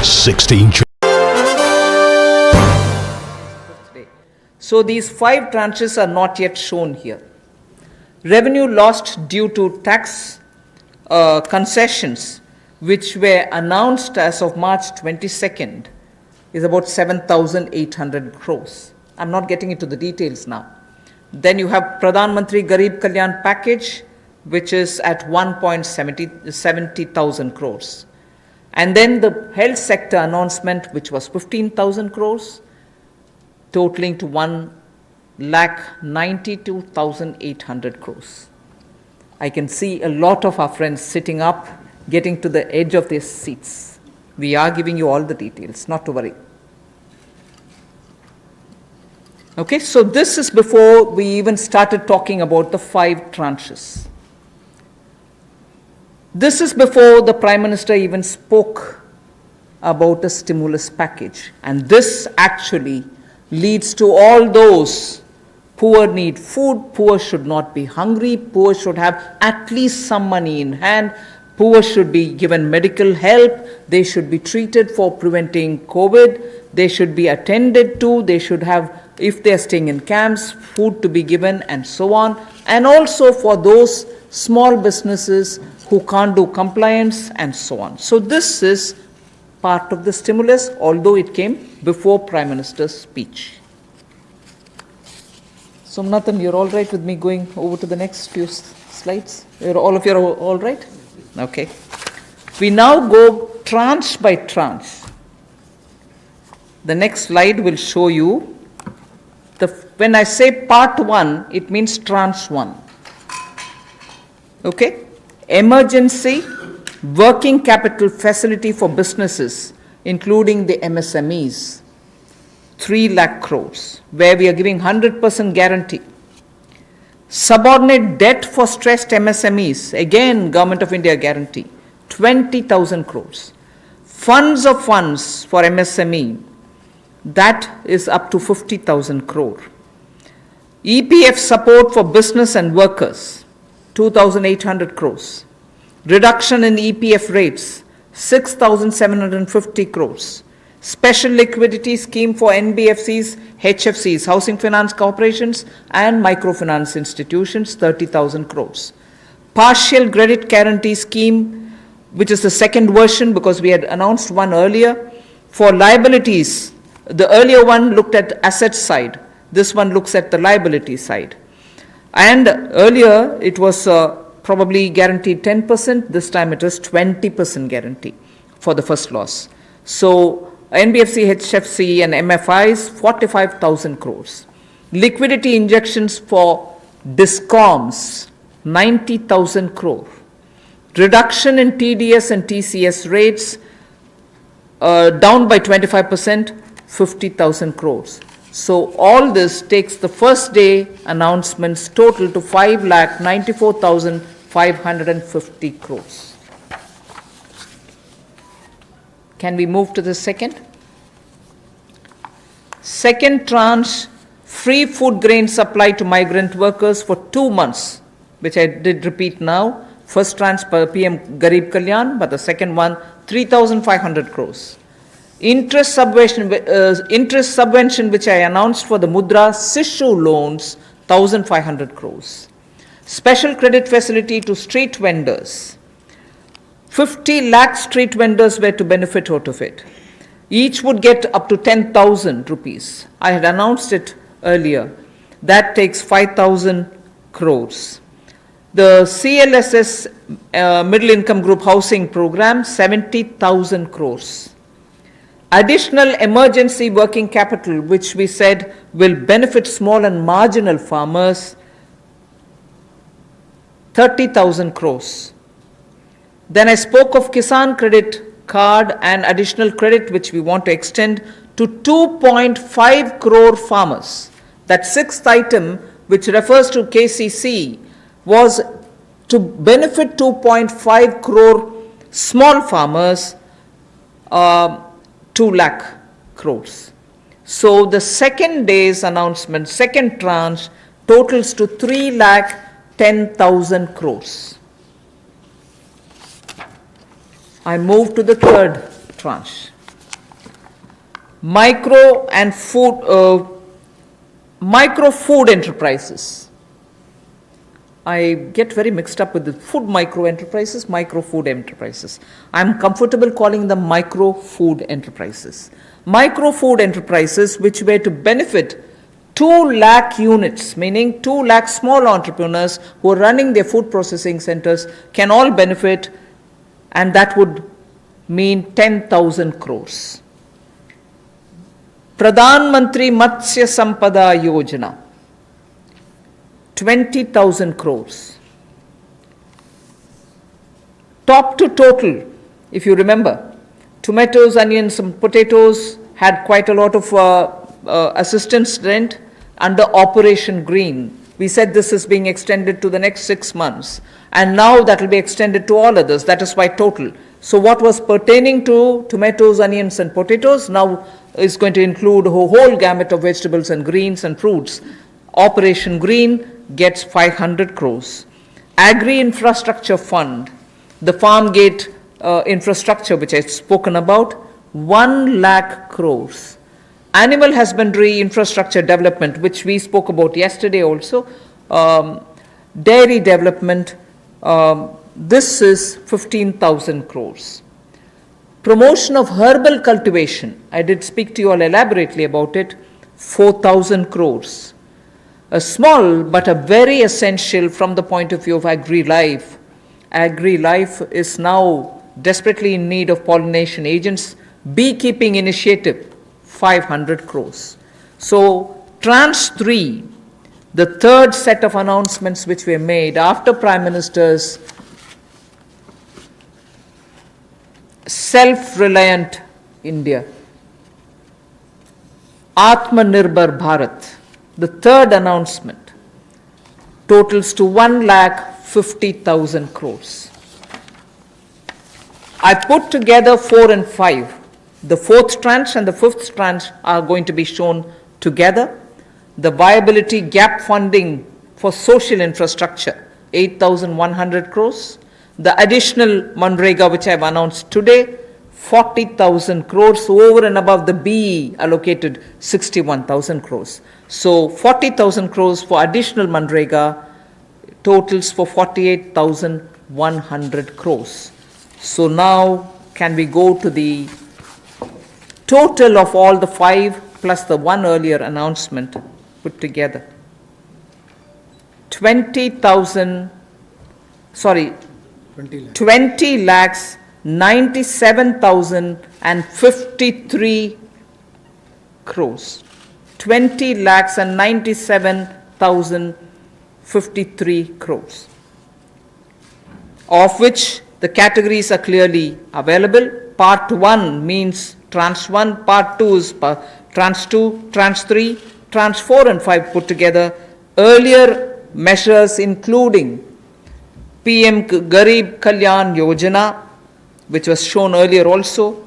16. So these 5 tranches are not yet shown here. Revenue lost due to tax concessions, which were announced as of March 22nd, is about 7,800 crores. I'm not getting into the details now. Then you have Pradhan Mantri Garib Kalyan package, which is at 1.70,000 crores. And then the health sector announcement, which was 15,000 crores, totaling to 1,92,800 crores. I can see a lot of our friends sitting up, getting to the edge of their seats. We are giving you all the details, not to worry. Okay, so this is before we even started talking about the 5 tranches. This is before the Prime Minister even spoke about a stimulus package. And this actually leads to all those poor need food, poor should not be hungry, poor should have at least some money in hand, poor should be given medical help, they should be treated for preventing COVID, they should be attended to, they should have, if they are staying in camps, food to be given and so on. And also for those small businesses who can't do compliance and so on. So this is part of the stimulus, although it came before Prime Minister's speech. So Nathan, you're all right with me going over to the next few slides? All of you are all right? Okay. We now go tranche by tranche. The next slide will show you, when I say part 1, it means tranche 1. Okay? Emergency working capital facility for businesses, including the MSMEs, 3 lakh crores, where we are giving 100% guarantee. Subordinate debt for stressed MSMEs, again, Government of India guarantee, 20,000 crores. Funds of funds for MSME, that is up to 50,000 crore. EPF support for business and workers, 2,800 crores. Reduction in EPF rates, 6,750 crores. Special liquidity scheme for NBFCs, HFCs, Housing Finance Corporations, and microfinance institutions, 30,000 crores. Partial credit guarantee scheme, which is the second version because we had announced one earlier, for liabilities. The earlier one looked at asset side. This one looks at the liability side. And earlier it was probably guaranteed 10%. This time it is 20% guarantee for the first loss. So NBFC, HFC and MFIs, 45,000 crores. Liquidity injections for DISCOMs, 90,000 crore. Reduction in TDS and TCS rates, down by 25%, 50,000 crores. So all this takes the first day announcements total to 5,94,550 crores. Can we move to the second? Second tranche, free food grain supply to migrant workers for 2 months, which I did repeat now. First tranche per PM Garib Kalyan, but the second one, 3,500 crores. Interest subvention which I announced for the Mudra Sishu loans, 1,500 crores. Special credit facility to street vendors. 50 lakh street vendors were to benefit out of it. Each would get up to 10,000 rupees. I had announced it earlier. That takes 5,000 crores. The CLSS Middle Income Group Housing Program, 70,000 crores. Additional emergency working capital, which we said will benefit small and marginal farmers, 30,000 crores. Then I spoke of Kisan Credit Card and additional credit, which we want to extend to 2.5 crore farmers. That sixth item, which refers to KCC, was to benefit 2.5 crore small farmers, 2 lakh crores. So the second day's announcement, second tranche, totals to 3,10,000 crores. I move to the third tranche. micro food enterprises. I get very mixed up with the food micro enterprises, micro food enterprises. I'm comfortable calling them micro food enterprises. Micro food enterprises which were to benefit 2 lakh units, meaning 2 lakh small entrepreneurs who are running their food processing centers can all benefit, and that would mean 10,000 crores. Pradhan Mantri Matsya Sampada Yojana, 20,000 crores. Top to total, if you remember, tomatoes, onions, and potatoes had quite a lot of assistance rent under Operation Green. We said this is being extended to the next 6 months, and now that will be extended to all others. That is why total. So what was pertaining to tomatoes, onions, and potatoes now is going to include a whole gamut of vegetables and greens and fruits. Operation Green gets 500 crores. Agri Infrastructure Fund, the farm gate infrastructure which I've spoken about, 1 lakh crores. Animal husbandry infrastructure development, which we spoke about yesterday also, dairy development, this is 15,000 crores. Promotion of herbal cultivation, I did speak to you all elaborately about it, 4,000 crores. A small but a very essential from the point of view of agri-life. Agri-life is now desperately in need of pollination agents. Beekeeping initiative, 500 crores. So Tranche 3, the third set of announcements which were made after Prime Minister's self-reliant India, Atmanirbhar Bharat, the third announcement, totals to 1,50,000 crores. I put together 4 and 5. The fourth tranche and the fifth tranche are going to be shown together. The viability gap funding for social infrastructure, 8,100 crores. The additional Manrega, which I have announced today, 40,000 crores over and above the BE allocated 61,000 crores. So 40,000 crores for additional Manrega totals for 48,100 crores. So now can we go to the total of all the 5 plus the one earlier announcement put together? 20 lakhs 97,053 crores. 20 lakhs and 97,053 crores. Of which the categories are clearly available. Part 1 means Tranche 1, Part 2 is Tranche 2, Tranche 3, Tranche 4 and 5 put together. Earlier measures including PM Garib Kalyan Yojana, which was shown earlier also.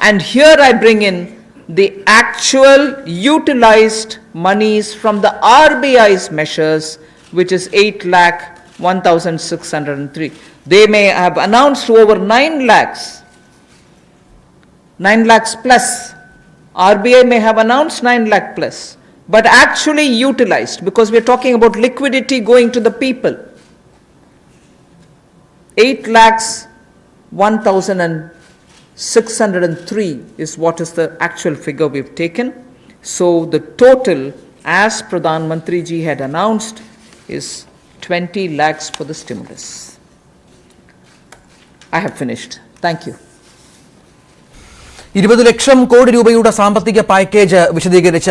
And here I bring in the actual utilized monies from the RBI's measures, which is 8,01,603. They may have announced over 9 lakhs plus. RBI may have announced 9 lakh plus, but actually utilized, because we are talking about liquidity going to the people. 8,01,603 is what is the actual figure we've taken. So the total, as Pradhan Mantri ji had announced, is 20 lakhs for the stimulus. I have finished. Thank you. 20 lakh crore രൂപയുടെ സാമ്പത്തിക package വിശദീകരിച്ച